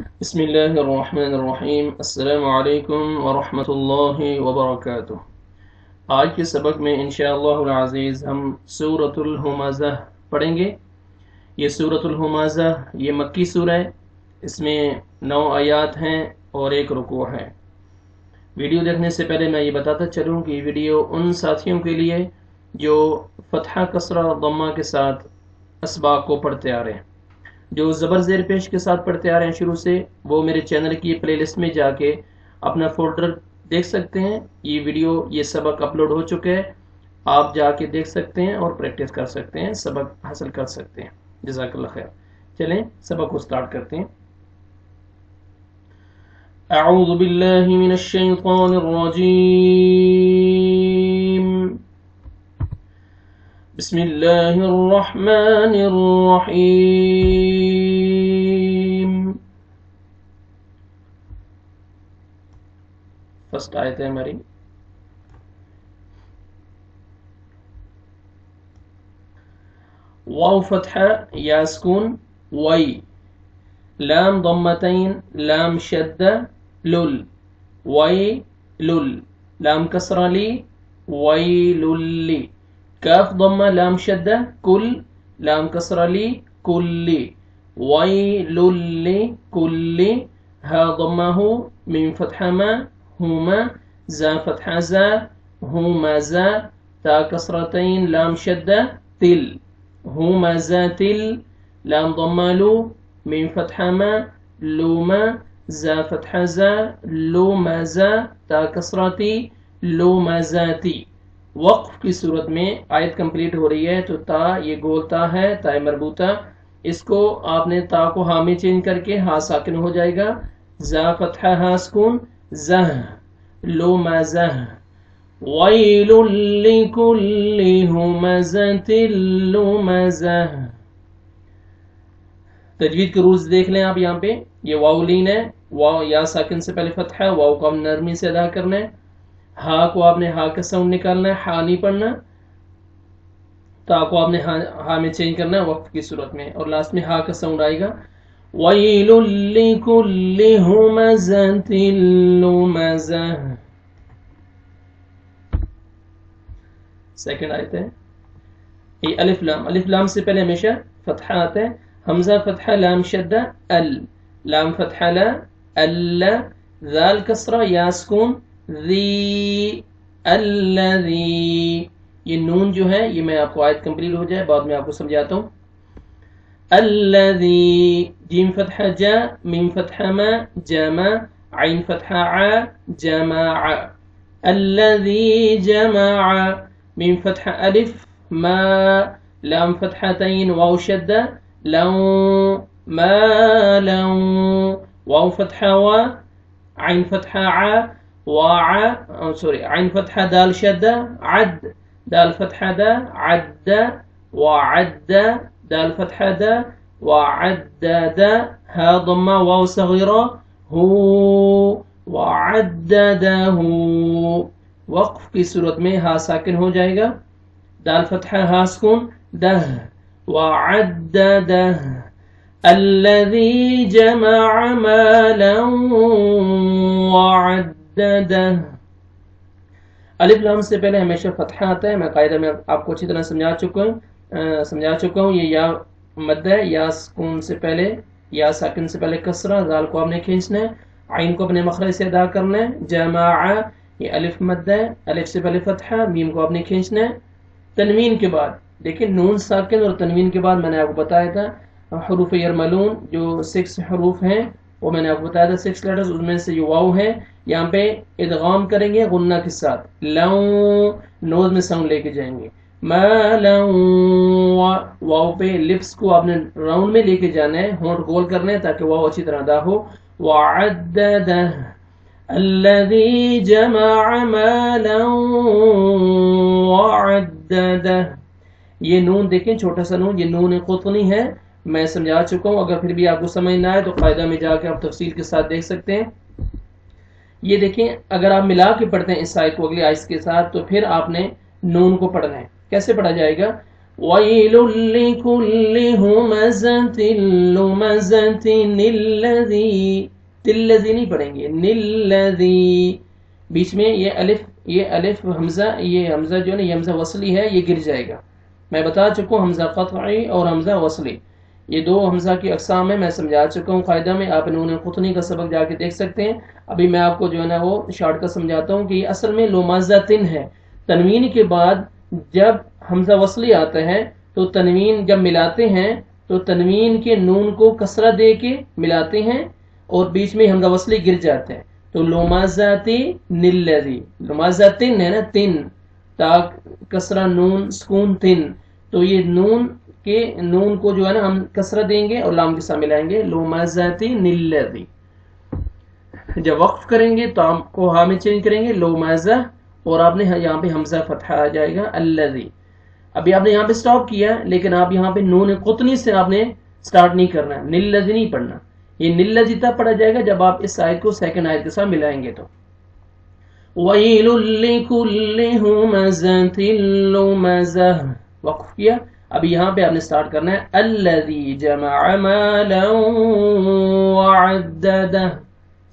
بسم اللہ الرحمن الرحیم۔ السلام علیکم ورحمۃ اللہ وبرکاتہ۔ آج کے سبق میں انشاءاللہ العزیز ہم سورۃ الہمزہ پڑھیں گے۔ یہ سورۃ الہمزہ یہ مکی سورہ ہے، اس میں 9 آیات ہیں اور 1 رکوع ہے۔ ویڈیو دیکھنے سے پہلے میں یہ بتاتا چلوں کہ یہ ویڈیو ان ساتھیوں کے لیے جو فتحہ کسرہ ضمہ کے ساتھ اسباق کو پڑھتے آ رہے ہیں، جو زبر زیر پیش کے ساتھ پڑھتے آ رہے ہیں شروع سے، وہ میرے چینل کی پلے لسٹ میں جا کے اپنا فولڈر دیکھ سکتے ہیں۔ یہ ویڈیو یہ سبق اپلوڈ ہو چکے ہیں، آپ جا کے دیکھ سکتے ہیں اور پریکٹس کر سکتے ہیں، سبق حاصل کر سکتے ہیں۔ جزاک اللہ خیر۔ چلیں سبق کو سٹارٹ کرتے ہیں۔ اعوذ باللہ من الشیطان الرجیم، بسم اللہ الرحمن الرحیم۔ فرسٹ آیت ہے ہماری۔ واو فتحہ یا سکون وی، لام ضمتین لام شدہ لل وی لل، لام کسرہ لی ویل لی، کاف ضمہ لام شدہ کل، لام کسرہ لی کلی ویل لی کلی، ہا ضمہ ہو، میم فتحہ ما ہما، زا فتحہ زا ہمزا، تا کسرتین لام شدہ تل ہمزا تل، لام ضمہ لو، میم فتحہ ما لوما، زا فتحہ زا لومزا، تا کسرتی لومزاتی۔ وقف کی صورت میں آیت کمپلیٹ ہو رہی ہے تو تا یہ گول تا ہے، تا مربوطہ، اس کو آپ نے تا کو ہا میں چینج کر کے ہا ساکن ہو جائے گا، زا فتحہ ہا سکون زہ لومزہ، ویل لکل ہمزۃ لمزہ۔ تجوید کے رولز دیکھ لیں آپ یہاں پہ، یہ واو لین ہے، واو یا ساکن سے پہلے فتحہ ہے، واو کو آپ نرمی سے ادا کرنا ہے، ہا کو آپ نے ہا کا ساؤنڈ نکالنا ہے، ہا نہیں پڑھنا، تا کو آپ نے ہا میں چینج کرنا ہے وقف کی صورت میں، اور لاسٹ میں ہا کا ساؤنڈ آئے گا، وَيْلٌ لِكُلِّ هُمَزَةٍ لُمَزَةٍ۔ سیکنڈ آیت ہے یہ الف لام، الف لام سے پہلے ہمیشہ فتحہ آتا ہے، حمزہ فتحہ لام شدہ ال، لام فتحہ لا اللہ، ذال کسرہ یا سکون ذی الذی۔ یہ نون جو ہے یہ میں آپ کو آیت کمپلیٹ ہو جائے بعد میں آپ کو سمجھاتا ہوں۔ الذی، جیم فتحہ جا، میم فتحہ ما جمع، عین فتحہ ع جمع، الذی جمع، میم فتحہ الف ما، لام فتحتین واو شدہ لو ما لو، واو فتحہ و، عین فتحہ ع وع، عین فتحہ دال شدہ عد، دال فتحہ دا عد وعد، دال فتحہ دا وعدد، ہا ضمہ واو صغیرہ ہو وعددہ۔ وقف کی صورت میں ہا ساکن ہو جائے گا، دال فتحہ ہا سکون دہ وعددہ، الذی جمع مالا وعددہ۔ الف لام سے پہلے ہمیشہ فتحہ آتا ہے، میں قاعدہ میں آپ کو اچھی طرح سمجھا چکا ہوں۔ یہ یا مد ہے، یا سکون سے پہلے، یا ساکن سے پہلے کسرہ، ذال کو آپ نے کھینچنا ہے، عین کو اپنے مخرج سے ادا کرنا ہے، جمع، یہ الف مد ہے، الف سے پہلے فتحہ، میم کو آپ نے کھینچنا ہے، تنوین کے بعد دیکھیں نون ساکن اور تنوین کے بعد میں نے آپ کو بتایا تھا حروف یرملون جو 6 حروف ہیں، وہ میں نے آپ کو بتایا تھا 6 لیٹرز، اس میں سے یہ واو ہے، یہاں پہ ادغام کریں گے غنہ کے ساتھ، لو نوز میں ساؤنڈ لے کے جائیں گے، ما لو، واو پہ لپس کو آپ نے راؤنڈ میں لے کے جانا ہے، ہونٹ گول کرنا ہے تاکہ واو اچھی طرح ادا ہو، وعددہ، الذی جمع مالا وعددہ۔ یہ نون دیکھیں چھوٹا سا نون، یہ نون قطنی ہے، میں سمجھا چکا ہوں، اگر پھر بھی آپ کو سمجھ نہ آئے تو قاعدہ میں جا کے آپ تفصیل کے ساتھ دیکھ سکتے ہیں۔ یہ دیکھیں اگر آپ ملا کے پڑھتے ہیں اس آیت کو اگلی آیت کے ساتھ تو پھر آپ نے نون کو پڑھنا ہے، کیسے پڑھا جائے گا؟ وَيْلٌ لِكُلِّ ہُمَزَةٍ لُمَزَةٍ الَّذِي تِلَّذِي نہیں پڑھیں گے نِلَّذِي بیچ میں یہ الف حمزہ یہ حمزہ جو ہے نا یہ حمزہ وصلی ہے یہ گر جائے گا. میں بتا چکا ہوں حمزہ قطعی اور حمزہ وصلی یہ دو حمزہ کی اقسام میں سمجھا چکا ہوں قاعدہ میں. آپ نون قطنی کا سبق جا کے دیکھ سکتے ہیں. ابھی میں آپ کو جو ہے نا وہ شارٹ کٹ سمجھاتا ہوں کہ یہ اصل میں لمزتن ہے. تنوین کے بعد جب حمزہ وصلی آتا ہے تو تنوین جب ملاتے ہیں تو تنوین کے نون کو کسرہ دے کے ملاتے ہیں اور بیچ میں حمزہ وصلی گر جاتا ہے. تو لمزتی نلذی لمزتن ہے نا تن تا کسرہ نون سکون تن تو یہ نون کو جو ہے نا ہم کسرہ دیں گے اور لام کے ساتھ ملائیں گے لمزتی نلذی. جب وقف کریں گے تو ہم کو ہاں میں چینج کریں گے لمزہ اور آپ نے یہاں پہ حمزہ فتحہ آ جائے گا الذی. ابھی آپ نے یہاں پہ سٹاپ کیا لیکن آپ یہاں پہ نون قطنی سے آپ نے سٹارٹ نہیں کرنا نلذی نہیں پڑھنا. یہ نلذی تب پڑھا جائے گا جب آپ اس آیت کو سیکنڈ آیت کے ساتھ ملائیں گے. تو وَيْلٌ لِكُلِّ هُمَزَةٍ لُمَزَةٍ وقف کیا. ابھی یہاں پہ آپ نے سٹارٹ کرنا ہے الذی جمع مالا وعددہ.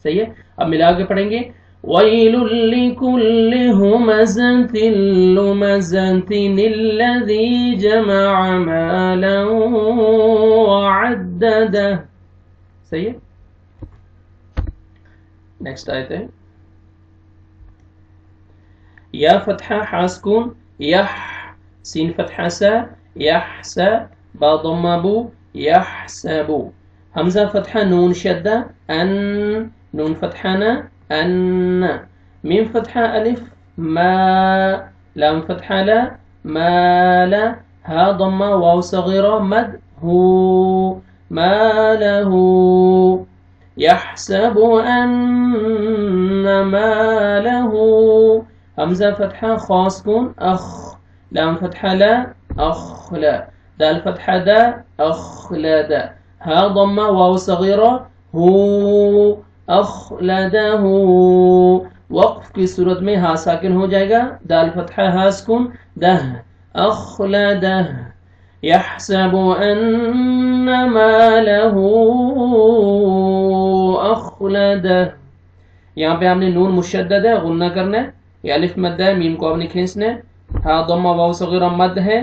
صحیح ہے. اب ملا کے پڑھیں گے وَيْلٌ لِكُلِّ هُمَزَةٍ لُمَزَةٍ الَّذِي جَمَعَ مَالًا وَعَدَّدَهُ. صحیح ہے. نیکسٹ آیت ہے یا فتحہ ہا سکون یح سین فتحہ سا یحسا با ضمہ بو یحسبو حمزہ فتحہ نون شدہ ان نون فتحہ نا ان میم فتحہ الف ما لام فتحہ لا ما لا ہا ضمہ واو صغیرہ مد ہو ما له يحسب أن ماله حمزة فتحة خاص كون أخ لام فتحة لا أخلا دال فتحة دا أخلدا ها ضمة واو صغيرة هو أخلده وقف کی صورت میں ہا ساکن ہو جائے گا دال فتحة ہا سکون ده أخلده يحسب أن ماله أخلده. یہاں پہ آپ نے نون مشدد ہے غنہ کرنا ہے یہ الف مد ہے میم کو آپ نے کھینچنا ہے ہا ضمہ واو صغیرہ مد ہے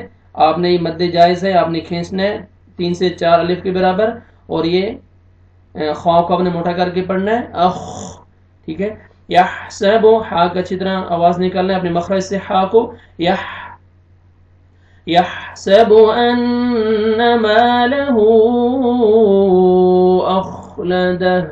آپ نے یہ مد جائز ہے آپ نے کھینچنا ہے 3 سے 4 الف کے برابر اور یہ خواہ کو آپ نے موٹا کر کے پڑھنا ہے اخ. ٹھیک ہے. یحسب ہا کا اچھی طرح آواز نکالنا ہے اپنے مخرج سے ہا کو يحسب أن ماله أخلده.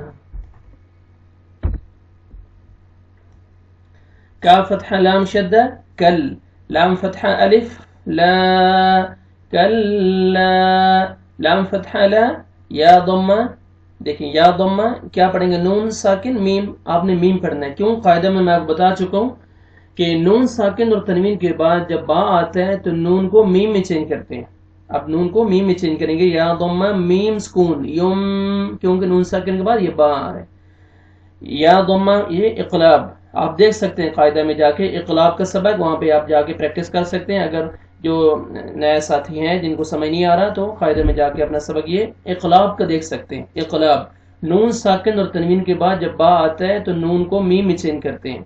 كا فتحة لام شدة كل لام فتحة ألف لا كلا لام فتحة لا یا ضمہ دیکھیں یا ضمہ کیا پڑھیں گے نون ساکن میم آپ نے میم پڑھنا ہے. کیوں قاعدہ میں آپ بتا چکا ہوں کہ نون ساکن اور تنوین کے بعد جب با آتا ہے تو نون کو میم میں چینج کرتے ہیں. اب نون کو میم میں چینج کریں گے یا ضمہ میم سکون یم کیونکہ نون ساکن کے بعد یہ با آ رہا ہے. یا ضمہ یہ اقلاب آپ دیکھ سکتے ہیں قاعدہ میں جا کے اقلاب کا سبق وہاں پہ آپ جا کے پریکٹس کر سکتے ہیں. اگر جو نئے ساتھی ہیں جن کو سمجھ نہیں آ رہا تو قاعدہ میں جا کے اپنا سبق یہ اقلاب کا دیکھ سکتے ہیں. اقلاب نون ساکن اور تنوین کے بعد جب با آتا ہے تو نون کو میم میں چینج کرتے ہیں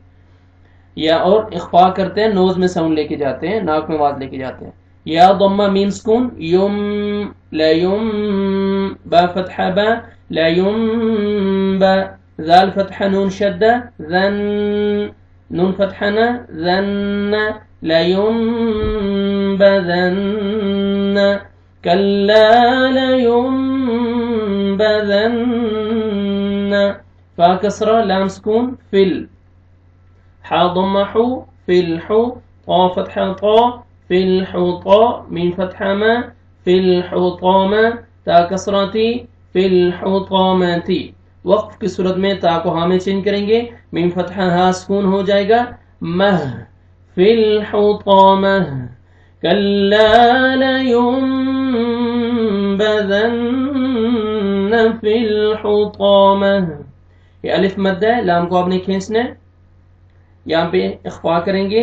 یا اور اخفا کرتے ہیں نوز میں ساؤنڈ لے کے جاتے ہیں ناک میں آواز لے کے جاتے ہیں. یا ضمہ میم سکون یم لا یم با فتحہ با لا یم با ذال فتحہ نون شدہ ذن نون فتحہ نا ذن لا یم با ذن کلا لا یم با ذن فا کسرہ لام سکون فل حا ضمہ حو فی الحو طا فتحہ طا فی الحطا مین فتحہ ما فی الحطامہ تا کسراتی فی الحطامتی. وقف کی صورت میں تا کو ہاں میں چینج کریں گے مین فتحہ ہا سکون ہو جائے گا مہ فی الحطامہ کلا لینبذن فی الحطامہ. یہ الف مد ہے لام کو آپ نے کھینچنا ہے یہاں پہ اخفا کریں گے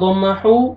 ضمة حو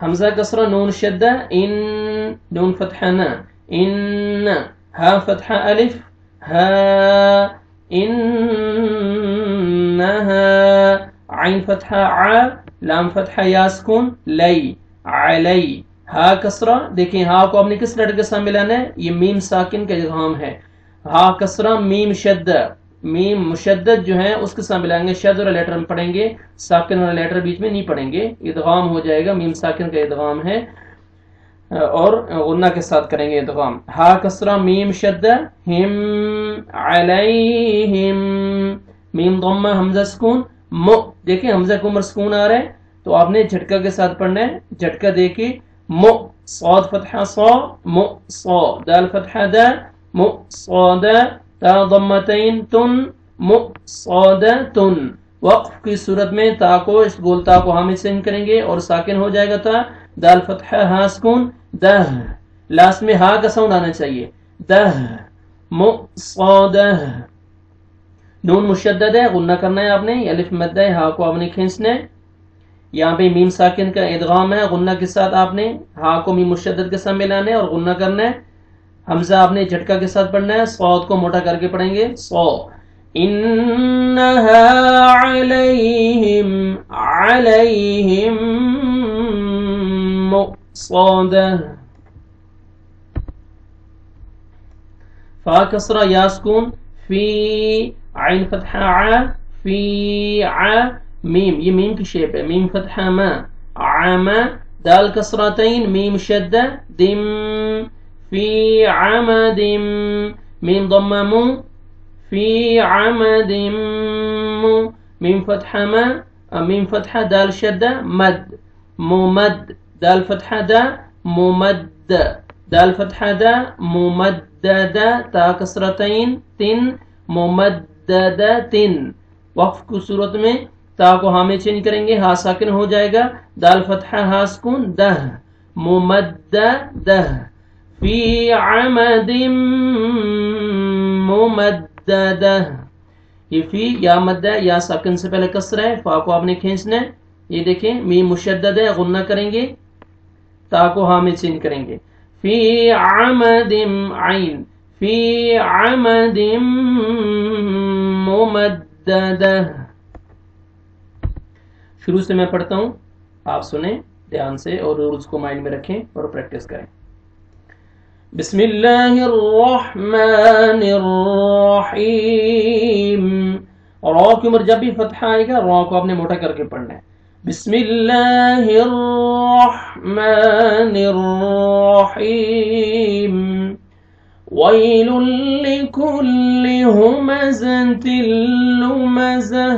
حمزہ کسرہ نون شدہ ان نون فتحہ نا ان ہا فتحہ الف ہا انہا عین فتحہ ع لام فتحہ یا سکون لی علی ہا کسرہ دیکھیں ہا کو آپ نے کس لیٹر کے ساتھ ملانا ہے یہ میم ساکن کا ادغام ہے ہا کسرہ میم شدہ میم مشدد جو ہے اس کے ساتھ ملائیں گے شد والا لیٹر میں پڑھیں گے ساکن والا لیٹر بیچ میں نہیں پڑھیں گے ادغام ہو جائے گا میم ساکن کا ادغام ہے اور غنہ کے ساتھ کریں گے ادغام ہا کسرہ میم شدہ ہم علیہم میم ضمہ حمزہ سکون مو دیکھیں حمزہ کو عمر سکون آ رہا ہے تو آپ نے جھٹکا کے ساتھ پڑھنا ہے جھٹکا دے کے مو صاد فتحہ صا مو صا دال فتحہ دا مو صاد تا ضمتین تن مو صاد تن وقف کی صورت میں تا کو اس گول تا کو حامد سے کریں گے اور ساکن ہو جائے گا تا دال فتحہ ہا سکون دہ لاسٹ میں ہا کا ساؤنڈ آنا چاہیے دہ مو صاد نون مشدد ہے غنہ کرنا ہے آپ نے الف مد ہے ہا کو آپ نے کھینچنا ہے یہاں پہ میم ساکن کا ادغام ہے غنہ کے ساتھ آپ نے ہا کو میم مشدد کے ساتھ ملانا ہے اور غنہ کرنا ہے حمزہ آپ نے جھٹکا کے ساتھ پڑھنا ہے صاد کو موٹا کر کے پڑھیں گے صا انہا علیہم مؤصدہ فا کسرہ یا سکون فی عین فتحہ ع فی ع میم یہ میم کی شیپ ہے میم فتحہ ما عام دال کسرتین میم شدہ دم فی عمد میم ضمہ مو فی عمد مو میم فتحہ ما میم فتحہ دال شدہ مد ممد دال فتحہ دا ممد دال فتحہ دا ممدد تا کسرتین تن ممدد تن وقف کی صورت میں تا کو ہا میں چینج کریں گے ہا ساکن ہو جائے گا دال فتحہ ہا سکون دہ ممددہ فی عمد ممددہ یہ فی یا مدہ یا ساکن سے پہلے کسر ہے فا کو آپ نے کھینچنا ہے یہ دیکھیں میم مشدد ہے غنہ کریں گے تا کو ہا میں چینج کریں گے فی عمد عین فی عمد ممددہ شروع سے میں پڑھتا ہوں آپ سنیں دھیان سے اور رولز کو مائنڈ میں رکھیں اور پریکٹس کریں بسم اللہ الرحمن الرحیم را کی عمر جب بھی فتحہ آئے گا را کو آپ نے موٹا کر کے پڑھنا ہے بسم اللہ الرحمن الرحیم ویل لکل ہمزۃ لمزہ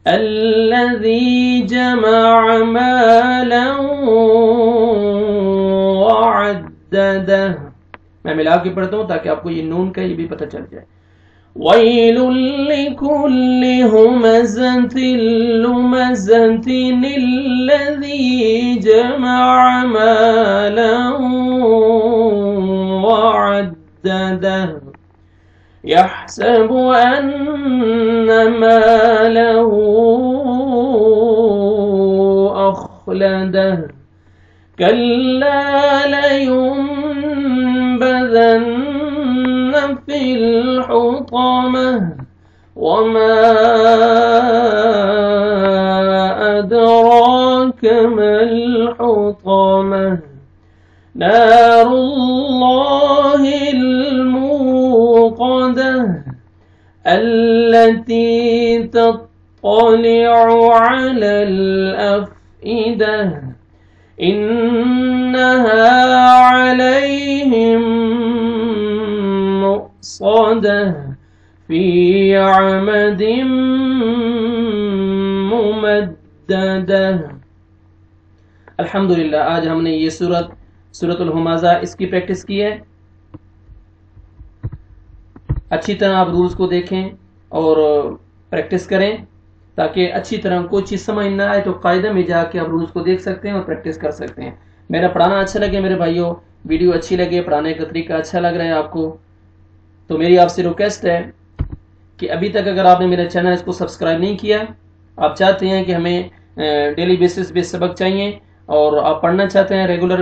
الذی جمع مالا وعددہ میں ملا کے پڑھتا ہوں تاکہ آپ کو یہ نون کا یہ بھی پتہ چل جائے ویل لکل ہمزۃ لمزۃ الذی جمع مالا وعددہ يحسب أن ماله أخلده كلا لينبذن في الحطمة وما أدراك ما الحطمة نار الله الموقدة التي تطلع على الأفئدة إنها عليهم مؤصدة في عمد ممددة الحمدللہ آج ہم نے یہ سورۃ الہمزہ اس کی پریکٹس کی ہے اچھی طرح آپ رولز کو دیکھیں اور پریکٹس کریں تاکہ اچھی طرح کوئی چیز سمجھ نہ آئے تو قاعدہ میں جا کے آپ رولز کو دیکھ سکتے ہیں اور پریکٹس کر سکتے ہیں میرا پڑھانا اچھا لگے میرے بھائیوں ویڈیو اچھی لگے پڑھانے کا طریقہ اچھا لگ رہا ہے آپ کو تو میری آپ سے ریکویسٹ ہے کہ ابھی تک اگر آپ نے میرا چینل اس کو سبسکرائب نہیں کیا آپ چاہتے ہیں کہ ہمیں ڈیلی بیسس پہ سبق چاہیے اور آپ پڑھنا چاہتے ہیں ریگولر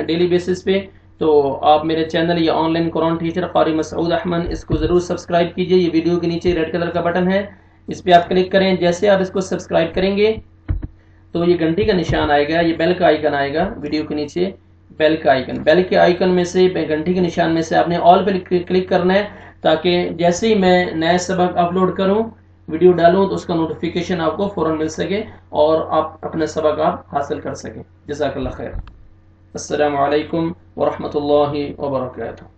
ڈیلی بیسس پہ، تو آپ میرے چینل یا آن لائن قرآن ٹیچر قاری مسعود احمد اس کو ضرور سبسکرائب کیجئے۔ یہ ویڈیو کے نیچے ریڈ کلر کا بٹن ہے، اس پہ آپ کلک کریں۔ جیسے آپ اس کو سبسکرائب کریں گے تو یہ گھنٹی کا نشان آئے گا، یہ بیل کا آئیکن آئے گا ویڈیو کے نیچے، بیل کا آئیکن، بیل کے آئیکن میں سے گھنٹی کے نشان میں سے آپ نے آل پہ کلک کرنا ہے، تاکہ جیسے ہی میں نئے سبق اپلوڈ کروں، ویڈیو ڈالوں، تو اس کا نوٹیفیکیشن آپ کو فوراً مل سکے اور آپ اپنا سبق آپ حاصل کر سکیں۔ جزاک اللہ خیر۔ السلام علیکم ورحمۃ اللہ وبرکاتہ۔